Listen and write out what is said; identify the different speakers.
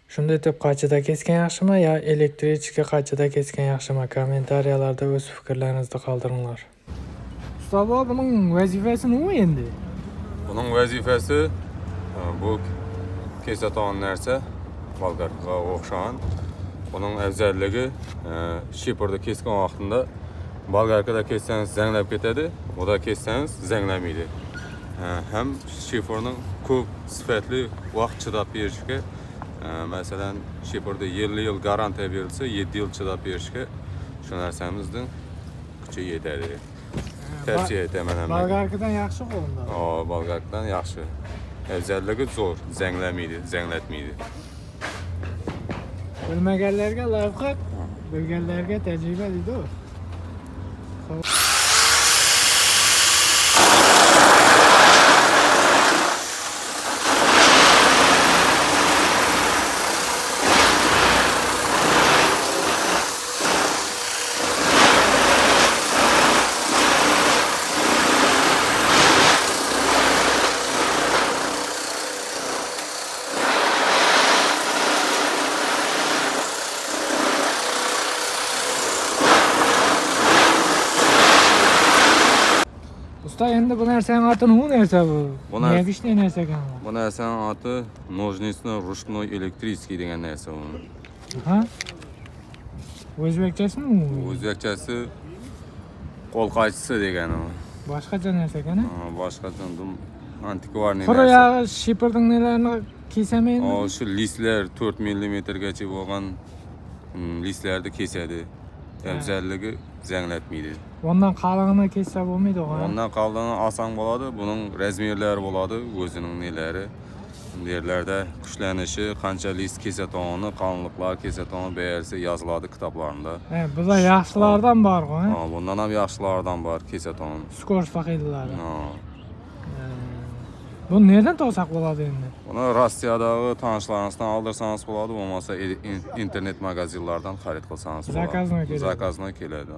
Speaker 1: Shunday deb qachida kesgan yaxshimi yo elektrichka qachida kesgan yaxshimi? Kommentariyalarda o'z fikrlaringizni qoldiringlar. Ustoz, buning vazifasi nima endi?
Speaker 2: Bunun vazifasi bu kesatan narsa bolgarga o'xshagan. Bunun afzalligi shiporda kesgan vaqtida bolgarkada kessangiz zanglab ketadi, bu da kessangiz zanglamaydi. Hem shiporning ko'p sifatli vaqt chidab berishga, masalan, shiporda 50 yil garantiya berilsa, 7 yil chidab berishga shu narsamizning kuchi yetadi. Tavsiya etaman hammaga.
Speaker 1: Bolgarkadan yaxshi qo'lda.
Speaker 2: Bolgarkadan yaxshi. Afzalligi zo'r, zanglamaydi, zanglatmaydi.
Speaker 1: Bilmaganlarga lavha, bilganlarga tajriba deydi. Usta, endi bu narsaning oti nima narsa bu? Nega ishlaydi narsa ekan bu?
Speaker 2: Bu narsaning oti nojnitsni rushnoy elektriskiy degan narsa bu.
Speaker 1: Ha? O'zbekchasimi bu?
Speaker 2: O'zbekchasi qo'l qaychisi degani u.
Speaker 1: Boshqacha narsa ekan-a?
Speaker 2: Boshqacha antikvarniy
Speaker 1: Qora
Speaker 2: narsa.
Speaker 1: yog'i shiporning nelarini kesaman endi?
Speaker 2: Shu listlar 4 mm-gacha bo'lgan listlarni kesadi. Afzalligi zanglatmaydi.
Speaker 1: Ondan qalingini kessa bo'lmaydi o'g'ay.
Speaker 2: Ondan qolgani oson bo'ladi. Buning razmerlari bo'ladi, o'zining nelari. Yerlarda kuchlanishi, qancha list kesatoni, qalinliklar kesatoni bersa yoziladi kitoblarida.
Speaker 1: Bular yaxshilardan bor-ku, ha?
Speaker 2: Bundan ham yaxshilardan bor kesaton.
Speaker 1: Skor faqidlari. Bu nereden topsak bo'ladi endi?
Speaker 2: Buni Rossiyadagi tanishlaringizdan oldirsangiz bo'ladi, bo'lmasa internet magazinlardan xarid qilsangiz bo'ladi.
Speaker 1: Zakaznoy keladi.
Speaker 2: Zakaznoy keladi.